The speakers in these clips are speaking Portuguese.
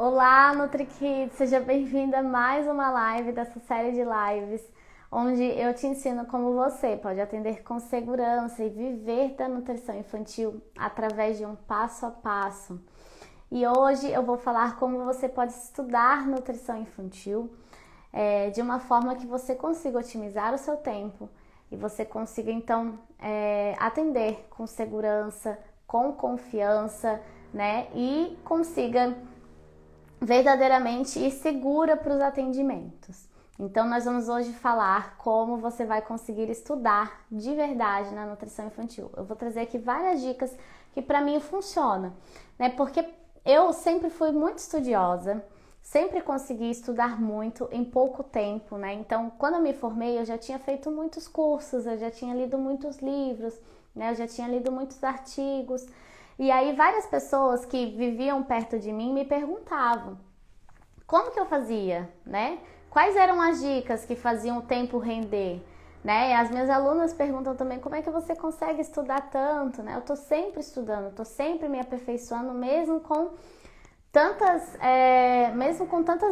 Olá, NutriKids! Seja bem-vinda a mais uma live dessa série de lives, onde eu te ensino como você pode atender com segurança e viver da nutrição infantil através de um passo a passo. E hoje eu vou falar como você pode estudar nutrição infantil de uma forma que você consiga otimizar o seu tempo e você consiga então atender com segurança, com confiança, né? E consiga verdadeiramente ir segura para os atendimentos. Então nós vamos hoje falar como você vai conseguir estudar de verdade na nutrição infantil. Eu vou trazer aqui várias dicas que para mim funcionam, né? Porque eu sempre fui muito estudiosa, sempre consegui estudar muito em pouco tempo, né? Então, quando eu me formei, eu já tinha feito muitos cursos, eu já tinha lido muitos livros, né? Eu já tinha lido muitos artigos. E aí várias pessoas que viviam perto de mim me perguntavam como que eu fazia, né? Quais eram as dicas que faziam o tempo render, né? E as minhas alunas perguntam também como é que você consegue estudar tanto, né? Eu tô sempre estudando, tô sempre me aperfeiçoando, mesmo com tantas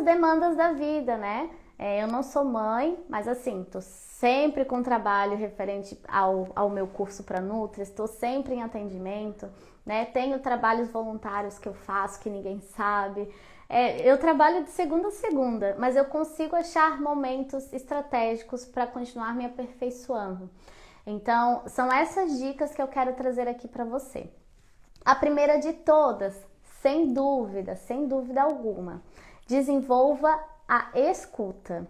demandas da vida, né? Eu não sou mãe, mas assim, tô sempre com trabalho referente ao meu curso para Nutri, estou sempre em atendimento, né? Tenho trabalhos voluntários que eu faço que ninguém sabe. Eu trabalho de segunda a segunda, mas eu consigo achar momentos estratégicos para continuar me aperfeiçoando. Então, são essas dicas que eu quero trazer aqui para você. A primeira de todas, sem dúvida alguma, desenvolva a escuta.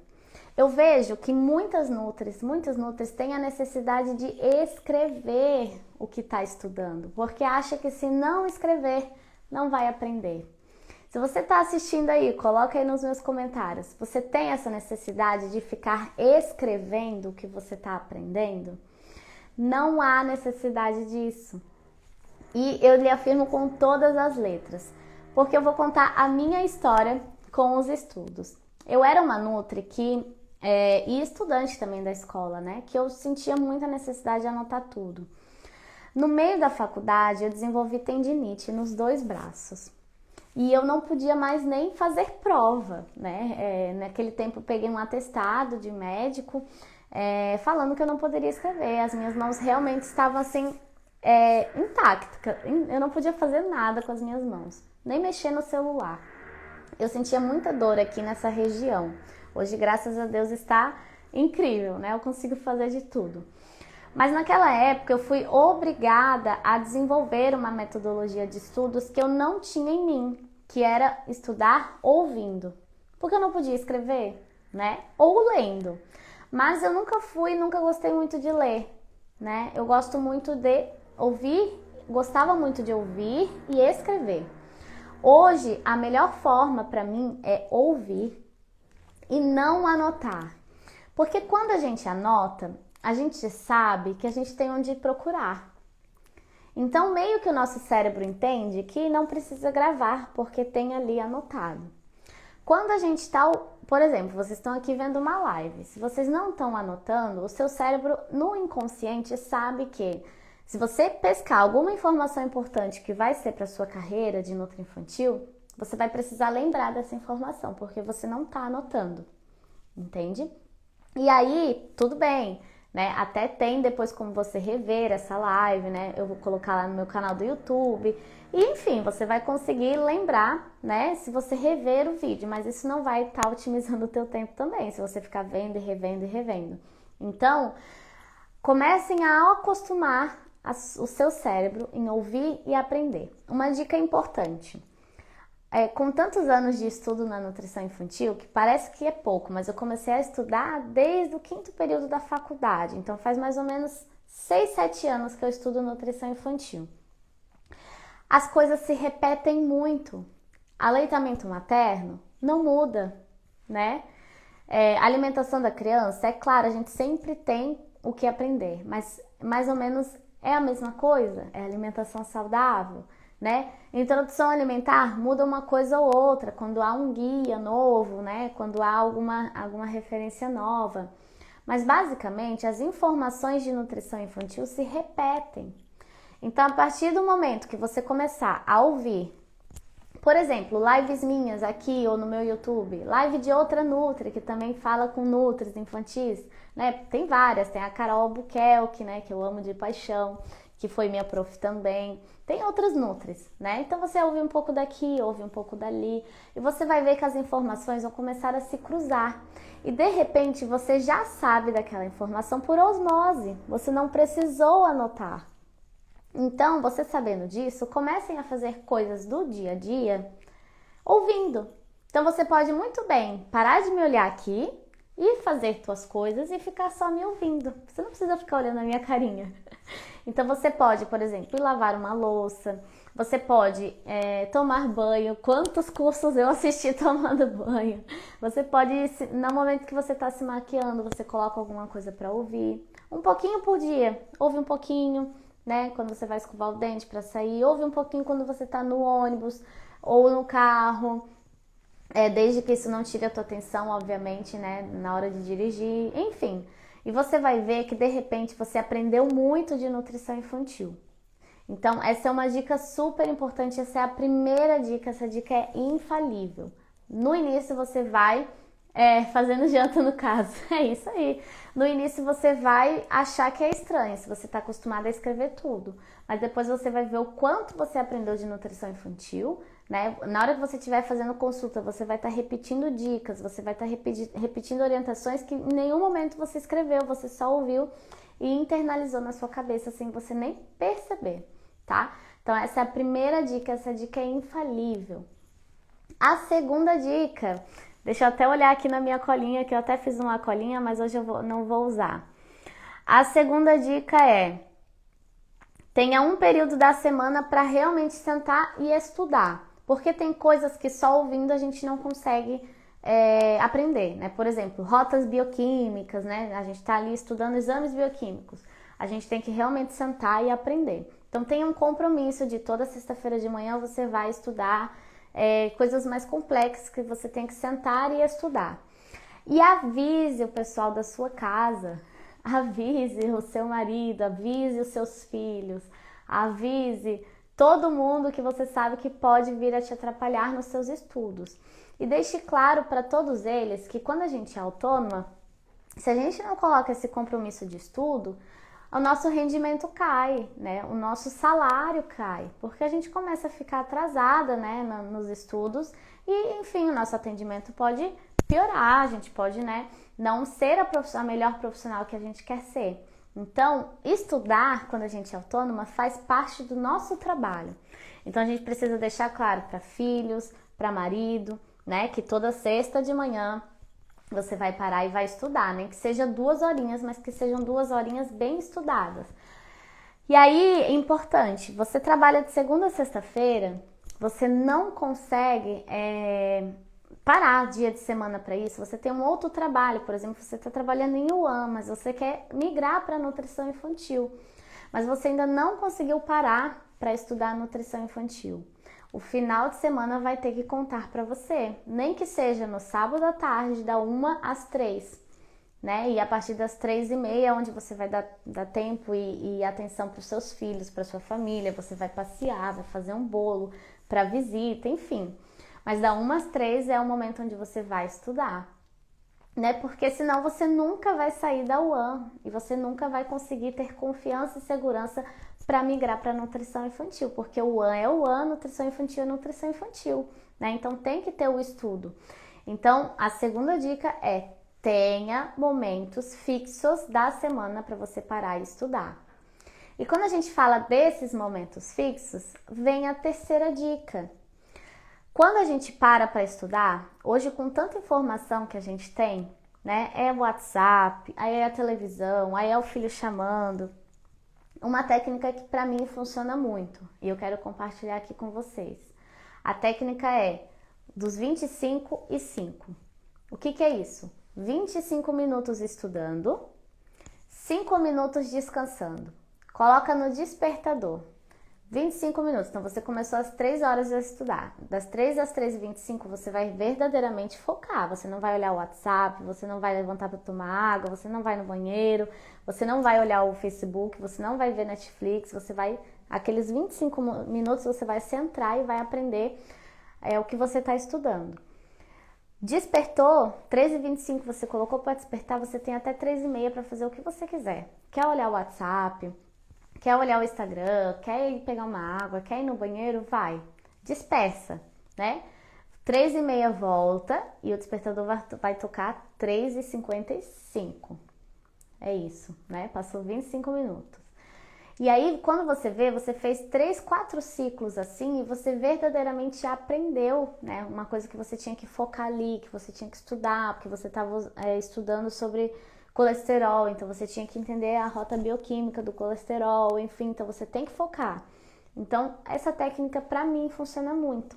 Eu vejo que muitas nutris têm a necessidade de escrever o que está estudando, porque acha que se não escrever, não vai aprender. Se você está assistindo aí, coloca aí nos meus comentários. Você tem essa necessidade de ficar escrevendo o que você está aprendendo? Não há necessidade disso. E eu lhe afirmo com todas as letras, porque eu vou contar a minha história com os estudos. Eu era uma nutri e estudante também da escola, né? Que eu sentia muita necessidade de anotar tudo. No meio da faculdade, eu desenvolvi tendinite nos 2 braços. E eu não podia mais nem fazer prova, né? Naquele tempo eu peguei um atestado de médico falando que eu não poderia escrever. As minhas mãos realmente estavam assim, intactas. Eu não podia fazer nada com as minhas mãos, nem mexer no celular. Eu sentia muita dor aqui nessa região. Hoje, graças a Deus, está incrível, né? Eu consigo fazer de tudo. Mas naquela época eu fui obrigada a desenvolver uma metodologia de estudos que eu não tinha em mim, que era estudar ouvindo. Porque eu não podia escrever, né? Ou lendo. Mas eu nunca gostei muito de ler, né? Eu gosto muito de ouvir, gostava muito de ouvir e escrever. Hoje, a melhor forma para mim é ouvir e não anotar. Porque quando a gente anota, a gente sabe que a gente tem onde procurar. Então, meio que o nosso cérebro entende que não precisa gravar, porque tem ali anotado. Quando a gente está, por exemplo, vocês estão aqui vendo uma live, se vocês não estão anotando, o seu cérebro no inconsciente sabe que se você pescar alguma informação importante que vai ser para sua carreira de nutri infantil, você vai precisar lembrar dessa informação, porque você não está anotando, entende? E aí, tudo bem, né? Até tem depois como você rever essa live, né? Eu vou colocar lá no meu canal do YouTube. E, enfim, você vai conseguir lembrar, né? Se você rever o vídeo, mas isso não vai estar otimizando o teu tempo também, se você ficar vendo e revendo e revendo. Então, comecem a acostumar o seu cérebro em ouvir e aprender. Uma dica importante. Com tantos anos de estudo na nutrição infantil, que parece que é pouco, mas eu comecei a estudar desde o 5º período da faculdade. Então faz mais ou menos 6, 7 anos que eu estudo nutrição infantil. As coisas se repetem muito. Aleitamento materno não muda, né? A alimentação da criança, é claro, a gente sempre tem o que aprender, mas mais ou menos é a mesma coisa, é alimentação saudável, né? Introdução alimentar muda uma coisa ou outra, quando há um guia novo, né? Quando há alguma referência nova. Mas basicamente as informações de nutrição infantil se repetem. Então, a partir do momento que você começar a ouvir Por exemplo, lives minhas aqui ou no meu YouTube, live de outra Nutri, que também fala com Nutris infantis, né? Tem várias, tem a Carol Albuquerque, né? Que eu amo de paixão, que foi minha prof também. Tem outras Nutris, né? Então você ouve um pouco daqui, ouve um pouco dali, e você vai ver que as informações vão começar a se cruzar. E de repente você já sabe daquela informação por osmose, você não precisou anotar. Então, você sabendo disso, comecem a fazer coisas do dia a dia ouvindo. Então, você pode muito bem parar de me olhar aqui e fazer suas coisas e ficar só me ouvindo. Você não precisa ficar olhando a minha carinha. Então, você pode, por exemplo, ir lavar uma louça. Você pode tomar banho. Quantos cursos eu assisti tomando banho? Você pode, no momento que você está se maquiando, você coloca alguma coisa para ouvir. Um pouquinho por dia. Ouve um pouquinho. Né? Quando você vai escovar o dente para sair, ouve um pouquinho quando você está no ônibus ou no carro, desde que isso não tire a tua atenção, obviamente, né? Na hora de dirigir, enfim. E você vai ver que de repente você aprendeu muito de nutrição infantil. Então, essa é uma dica super importante, essa é a primeira dica, essa dica é infalível. No início você vai fazendo janta no caso, é isso aí. No início você vai achar que é estranho, se você está acostumado a escrever tudo. Mas depois você vai ver o quanto você aprendeu de nutrição infantil, né? Na hora que você estiver fazendo consulta, você vai estar repetindo dicas, você vai estar repetindo orientações que em nenhum momento você escreveu, você só ouviu e internalizou na sua cabeça sem você nem perceber, tá? Então essa é a primeira dica, essa dica é infalível. A segunda dica... Deixa eu até olhar aqui na minha colinha, que eu até fiz uma colinha, mas hoje eu não vou usar. A segunda dica é: tenha um período da semana para realmente sentar e estudar. Porque tem coisas que só ouvindo a gente não consegue aprender, né? Por exemplo, rotas bioquímicas, né? A gente está ali estudando exames bioquímicos. A gente tem que realmente sentar e aprender. Então tenha um compromisso de toda sexta-feira de manhã você vai estudar coisas mais complexas que você tem que sentar e estudar. E avise o pessoal da sua casa, avise o seu marido, avise os seus filhos, avise todo mundo que você sabe que pode vir a te atrapalhar nos seus estudos. E deixe claro para todos eles que quando a gente é autônoma, se a gente não coloca esse compromisso de estudo, o nosso rendimento cai, né? O nosso salário cai, porque a gente começa a ficar atrasada, né, nos estudos e, enfim, o nosso atendimento pode piorar, a gente pode, né, não ser a melhor profissional que a gente quer ser. Então, estudar quando a gente é autônoma faz parte do nosso trabalho. Então, a gente precisa deixar claro para filhos, para marido, né, que toda sexta de manhã você vai parar e vai estudar, nem que seja 2 horinhas, mas que sejam 2 horinhas bem estudadas. E aí, é importante, você trabalha de segunda a sexta-feira, você não consegue parar dia de semana para isso, você tem um outro trabalho, por exemplo, você está trabalhando em UAM, mas você quer migrar para a nutrição infantil, mas você ainda não conseguiu parar para estudar nutrição infantil. O final de semana vai ter que contar para você, nem que seja no sábado à tarde, da 1 às 3, né? E a partir das 3h30, onde você vai dar tempo e atenção para os seus filhos, para sua família, você vai passear, vai fazer um bolo para visita, enfim. Mas da 1 às 3 é o momento onde você vai estudar, né? Porque senão você nunca vai sair da UAM e você nunca vai conseguir ter confiança e segurança para migrar para nutrição infantil, porque o UAM é o UAM, nutrição infantil é nutrição infantil, né? Então tem que ter o estudo. Então a segunda dica é: tenha momentos fixos da semana para você parar e estudar. E quando a gente fala desses momentos fixos, vem a terceira dica. Quando a gente para estudar, hoje com tanta informação que a gente tem, né? É o WhatsApp, aí é a televisão, aí é o filho chamando. Uma técnica que para mim funciona muito e eu quero compartilhar aqui com vocês. A técnica é dos 25 e 5. O que é isso? 25 minutos estudando, 5 minutos descansando. Coloca no despertador. 25 minutos. Então você começou às 3 horas a estudar. Das 3 às 3h25 você vai verdadeiramente focar. Você não vai olhar o WhatsApp, você não vai levantar para tomar água, você não vai no banheiro, você não vai olhar o Facebook, você não vai ver Netflix, você vai... Aqueles 25 minutos você vai centrar e vai aprender o que você está estudando. Despertou, 13h25 você colocou para despertar, você tem até 13h30 para fazer o que você quiser. Quer olhar o WhatsApp, quer olhar o Instagram, quer ir pegar uma água, quer ir no banheiro, vai. Dispersa, né? 13h30 volta e o despertador vai tocar 3h55. É isso, né? Passou 25 minutos. E aí, quando você vê, você fez 3, 4 ciclos assim e você verdadeiramente aprendeu, né? Uma coisa que você tinha que focar ali, que você tinha que estudar, porque você estava estudando sobre colesterol, então você tinha que entender a rota bioquímica do colesterol, enfim, então você tem que focar. Então, essa técnica para mim funciona muito.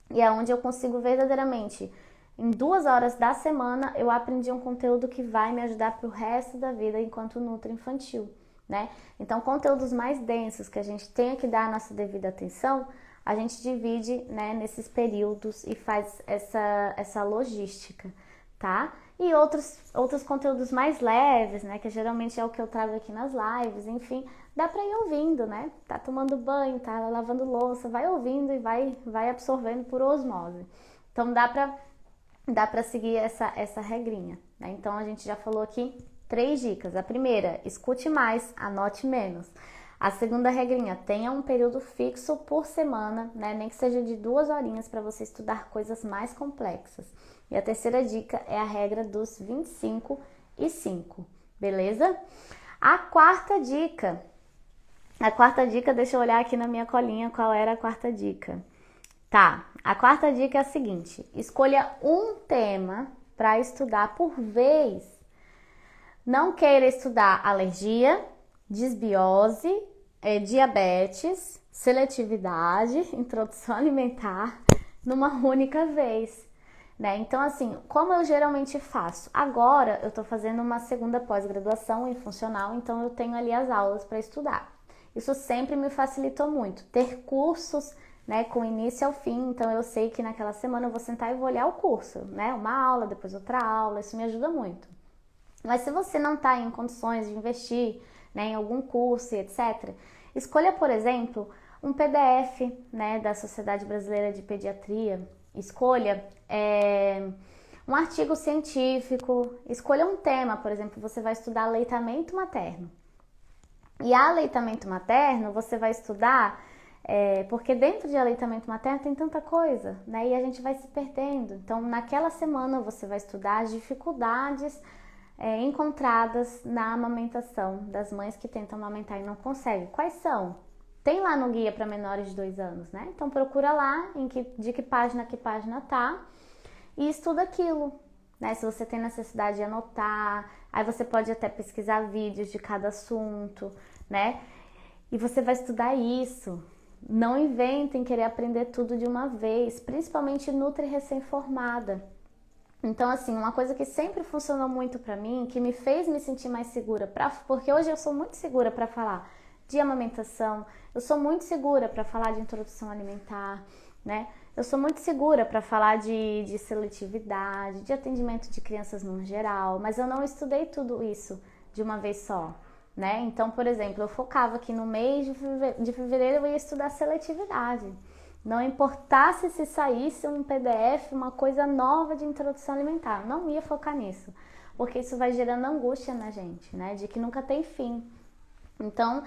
E é onde eu consigo verdadeiramente, em 2 horas da semana, eu aprendi um conteúdo que vai me ajudar para o resto da vida enquanto nutri infantil. Né? Então, conteúdos mais densos que a gente tenha que dar a nossa devida atenção, a gente divide, né, nesses períodos e faz essa logística, tá? E outros conteúdos mais leves, né, que geralmente é o que eu trago aqui nas lives, enfim, dá pra ir ouvindo, né? Tá tomando banho, tá lavando louça, vai ouvindo e vai absorvendo por osmose. Então, dá pra seguir essa regrinha, né? Então, a gente já falou aqui 3 dicas. A primeira, escute mais, anote menos. A segunda regrinha, tenha um período fixo por semana, né? Nem que seja de 2 horinhas para você estudar coisas mais complexas. E a terceira dica é a regra dos 25 e 5, beleza? A quarta dica, deixa eu olhar aqui na minha colinha qual era a quarta dica. Tá, a quarta dica é a seguinte, escolha um tema para estudar por vez. Não queira estudar alergia, desbiose, diabetes, seletividade, introdução alimentar numa única vez, né? Então, assim, como eu geralmente faço? Agora eu tô fazendo uma segunda pós-graduação em funcional, então eu tenho ali as aulas para estudar. Isso sempre me facilitou muito. Ter cursos, né, com início ao fim, então eu sei que naquela semana eu vou sentar e vou olhar o curso, né? Uma aula, depois outra aula, isso me ajuda muito. Mas se você não está em condições de investir, né, em algum curso e etc., escolha, por exemplo, um PDF, né, da Sociedade Brasileira de Pediatria, escolha um artigo científico, escolha um tema, por exemplo, você vai estudar aleitamento materno. E aleitamento materno você vai estudar, porque dentro de aleitamento materno tem tanta coisa, né, e a gente vai se perdendo. Então, naquela semana você vai estudar as dificuldades encontradas na amamentação das mães que tentam amamentar e não conseguem. Quais são? Tem lá no guia para menores de 2 anos, né? Então procura lá de que página tá e estuda aquilo, né? Se você tem necessidade de anotar, aí você pode até pesquisar vídeos de cada assunto, né? E você vai estudar isso. Não inventem querer aprender tudo de uma vez, principalmente nutri recém-formada. Então, assim, uma coisa que sempre funcionou muito pra mim, que me fez me sentir mais segura, porque hoje eu sou muito segura pra falar de amamentação, eu sou muito segura pra falar de introdução alimentar, né? Eu sou muito segura pra falar de seletividade, de atendimento de crianças no geral, mas eu não estudei tudo isso de uma vez só, né? Então, por exemplo, eu focava que no mês de fevereiro eu ia estudar seletividade. Não importasse se saísse um PDF, uma coisa nova de introdução alimentar, não ia focar nisso, porque isso vai gerando angústia na gente, né, de que nunca tem fim. Então,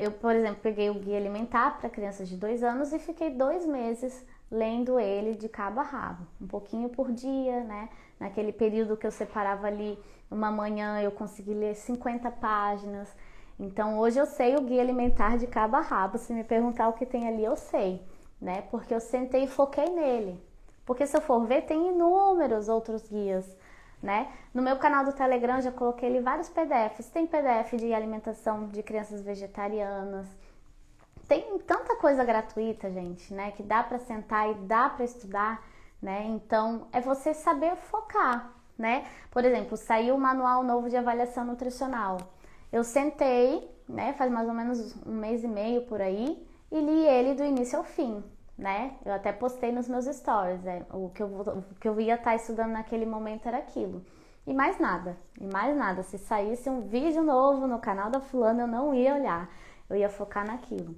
eu, por exemplo, peguei o guia alimentar para crianças de 2 anos e fiquei 2 meses lendo ele de cabo a rabo, um pouquinho por dia, né, naquele período que eu separava ali, uma manhã eu consegui ler 50 páginas, então hoje eu sei o guia alimentar de cabo a rabo, se me perguntar o que tem ali eu sei. Né? Porque eu sentei e foquei nele. Porque se eu for ver, tem inúmeros outros guias, né? No meu canal do Telegram já coloquei ali vários PDFs. Tem PDF de alimentação de crianças vegetarianas. Tem tanta coisa gratuita, gente, né? Que dá para sentar e dá para estudar, né? Então, é você saber focar, né? Por exemplo, saiu o manual novo de avaliação nutricional. Eu sentei, né? Faz mais ou menos 1 mês e meio por aí, e li ele do início ao fim, né? Eu até postei nos meus stories, o que eu ia estar estudando naquele momento era aquilo. E mais nada. Se saísse um vídeo novo no canal da fulana, eu não ia olhar. Eu ia focar naquilo.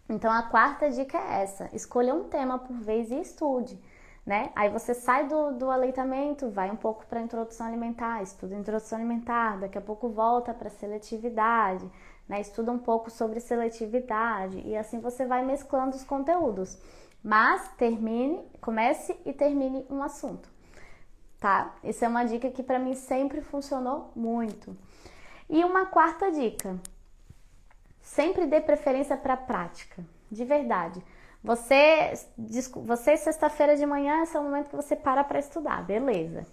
Então a quarta dica é essa: escolha um tema por vez e estude, né? Aí você sai do aleitamento, vai um pouco para a introdução alimentar, estuda introdução alimentar, daqui a pouco volta para seletividade, né? Estuda um pouco sobre seletividade e assim você vai mesclando os conteúdos. Mas comece e termine um assunto, tá? Isso é uma dica que para mim sempre funcionou muito. E uma quarta dica: sempre dê preferência para a prática, de verdade. Você sexta-feira de manhã, esse é o momento que você para estudar, beleza.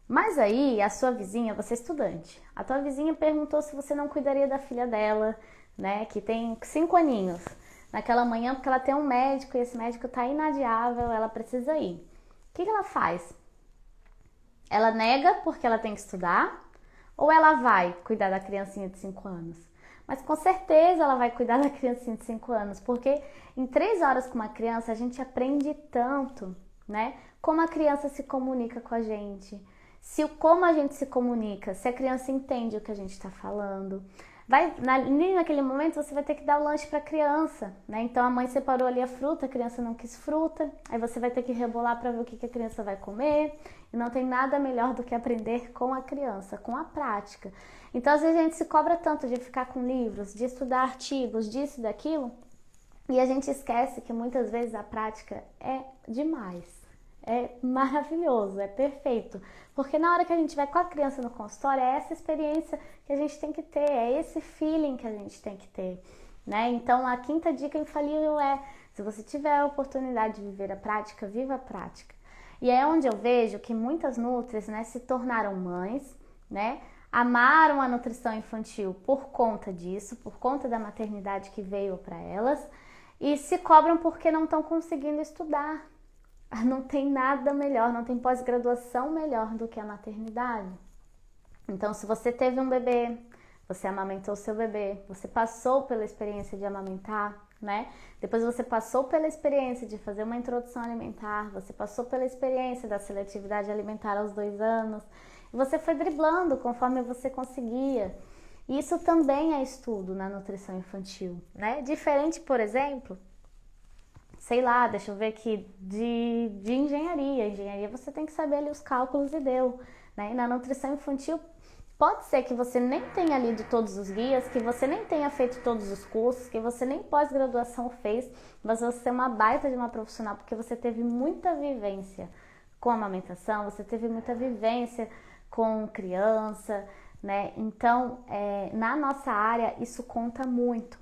Mas aí, a sua vizinha, você é estudante, a tua vizinha perguntou se você não cuidaria da filha dela, né, que tem 5 aninhos, naquela manhã, porque ela tem um médico e esse médico tá inadiável, ela precisa ir. O que ela faz? Ela nega porque ela tem que estudar? Ou ela vai cuidar da criancinha de 5 anos? Mas com certeza ela vai cuidar da criancinha de 5 anos, porque em 3 horas com uma criança a gente aprende tanto, né? Como a criança se comunica com a gente, como a gente se comunica, se a criança entende o que a gente está falando. Naquele momento você vai ter que dar o lanche para a criança, né? Então a mãe separou ali a fruta, a criança não quis fruta, aí você vai ter que rebolar para ver o que a criança vai comer. E não tem nada melhor do que aprender com a criança, com a prática. Então às vezes a gente se cobra tanto de ficar com livros, de estudar artigos, disso e daquilo, e a gente esquece que muitas vezes a prática é demais. É maravilhoso, é perfeito. Porque na hora que a gente vai com a criança no consultório, é essa experiência que a gente tem que ter, é esse feeling que a gente tem que ter, né? Então a quinta dica infalível é: se você tiver a oportunidade de viver a prática, viva a prática. E é onde eu vejo que muitas nutris, né, se tornaram mães, né? Amaram a nutrição infantil por conta disso, por conta da maternidade que veio para elas, e se cobram porque não estão conseguindo estudar. Não tem nada melhor, não tem pós-graduação melhor do que a maternidade. Então, se você teve um bebê, você amamentou seu bebê, você passou pela experiência de amamentar, né? Depois você passou pela experiência de fazer uma introdução alimentar, você passou pela experiência da seletividade alimentar aos 2 anos, e você foi driblando conforme você conseguia. Isso também é estudo na nutrição infantil, né? Diferente, por exemplo, sei lá, deixa eu ver aqui, de engenharia. Engenharia você tem que saber ali os cálculos e deu, né? E na nutrição infantil pode ser que você nem tenha lido todos os guias, que você nem tenha feito todos os cursos, que você nem pós-graduação fez, mas você é uma baita de uma profissional porque você teve muita vivência com a amamentação, você teve muita vivência com criança, né? Então, na nossa área, isso conta muito.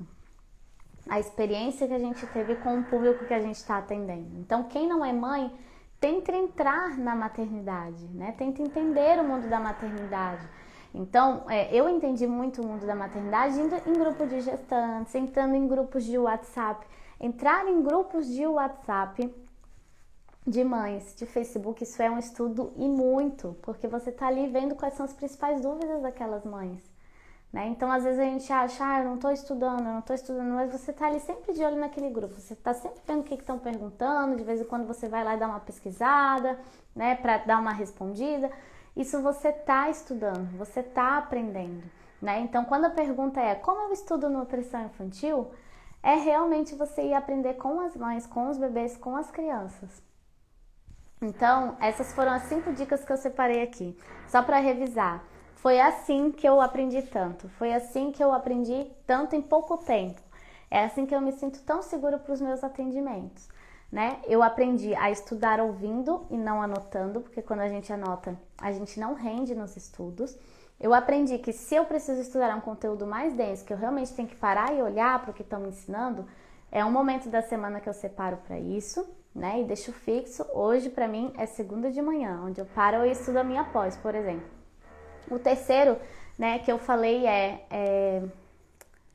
A experiência que a gente teve com o público que a gente está atendendo. Então, quem não é mãe, tenta entrar na maternidade, né? Tenta entender o mundo da maternidade. Então, eu entendi muito o mundo da maternidade indo em grupo de gestantes, entrando em grupos de WhatsApp. Entrar em grupos de WhatsApp de mães, de Facebook, isso é um estudo e muito, porque você está ali vendo quais são as principais dúvidas daquelas mães, né? Então, às vezes a gente acha, eu não estou estudando, mas você está ali sempre de olho naquele grupo, você está sempre vendo o que estão perguntando, de vez em quando você vai lá e dá uma pesquisada, né, para dar uma respondida. Isso você está estudando, você está aprendendo, né? Então, quando a pergunta é como eu estudo nutrição infantil, é realmente você ir aprender com as mães, com os bebês, com as crianças. Então, essas foram as 5 dicas que eu separei aqui, só para revisar. Foi assim que eu aprendi tanto, foi assim que eu aprendi tanto em pouco tempo. É assim que eu me sinto tão segura para os meus atendimentos, né? Eu aprendi a estudar ouvindo e não anotando, porque quando a gente anota, a gente não rende nos estudos. Eu aprendi que se eu preciso estudar um conteúdo mais denso, que eu realmente tenho que parar e olhar para o que estão me ensinando, é um momento da semana que eu separo para isso, né? E deixo fixo. Hoje, para mim, é segunda de manhã, onde eu paro e estudo a minha pós, por exemplo. O terceiro, né, que eu falei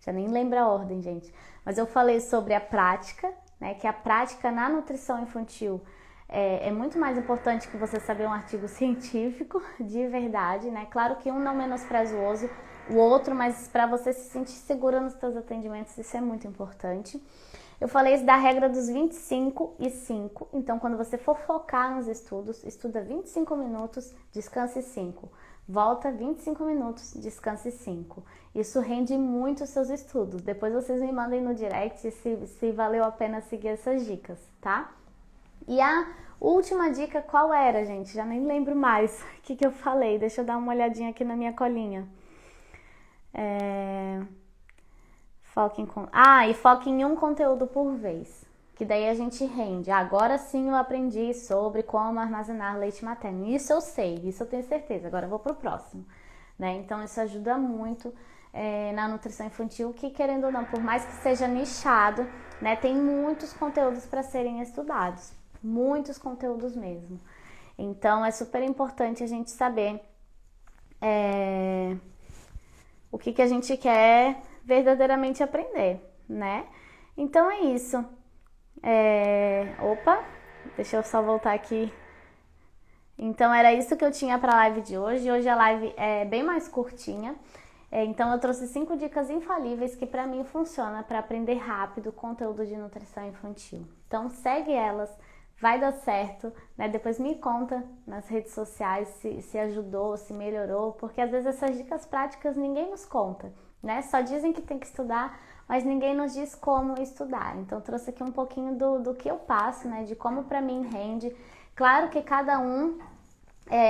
já nem lembro a ordem, gente, mas eu falei sobre a prática, né, que a prática na nutrição infantil é muito mais importante que você saber um artigo científico, de verdade, né? Claro que um não menospreza o outro, mas para você se sentir segura nos seus atendimentos, isso é muito importante. Eu falei da regra dos 25 e 5, então quando você for focar nos estudos, estuda 25 minutos, descanse 5. volta 25 minutos, descanse 5. Isso rende muito os seus estudos. Depois vocês me mandem no direct se valeu a pena seguir essas dicas, tá? E a última dica qual era, gente? Já nem lembro mais o que eu falei. Deixa eu dar uma olhadinha aqui na minha colinha. Foque em um conteúdo por vez. Que daí a gente rende. Agora sim eu aprendi sobre como armazenar leite materno. Isso eu sei, isso eu tenho certeza. Agora eu vou pro próximo, né? Então isso ajuda muito na nutrição infantil, que querendo ou não, por mais que seja nichado, né, tem muitos conteúdos para serem estudados. Muitos conteúdos mesmo. Então é super importante a gente saber o que a gente quer verdadeiramente aprender, né? Então é isso. Opa, deixa eu só voltar aqui. Então era isso que eu tinha para a live de hoje. Hoje a live é bem mais curtinha. Então eu trouxe 5 dicas infalíveis que para mim funciona para aprender rápido conteúdo de nutrição infantil. Então segue elas, vai dar certo, né? Depois me conta nas redes sociais se ajudou, se melhorou, porque às vezes essas dicas práticas ninguém nos conta, né? Só dizem que tem que estudar, mas ninguém nos diz como estudar. Então eu trouxe aqui um pouquinho do que eu passo, né? De como para mim rende. Claro que cada um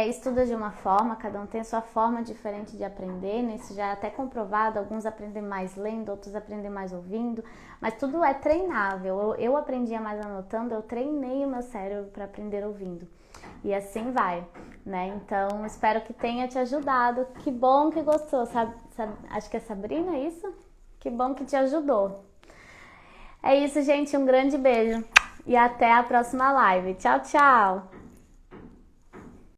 estuda de uma forma, cada um tem a sua forma diferente de aprender, né? Isso já é até comprovado, alguns aprendem mais lendo, outros aprendem mais ouvindo, mas tudo é treinável. Eu aprendia mais anotando, eu treinei o meu cérebro para aprender ouvindo. E assim vai, né? Então, espero que tenha te ajudado. Que bom que gostou, acho que é Sabrina, é isso? Que bom que te ajudou. É isso, gente, um grande beijo e até a próxima live. Tchau, tchau!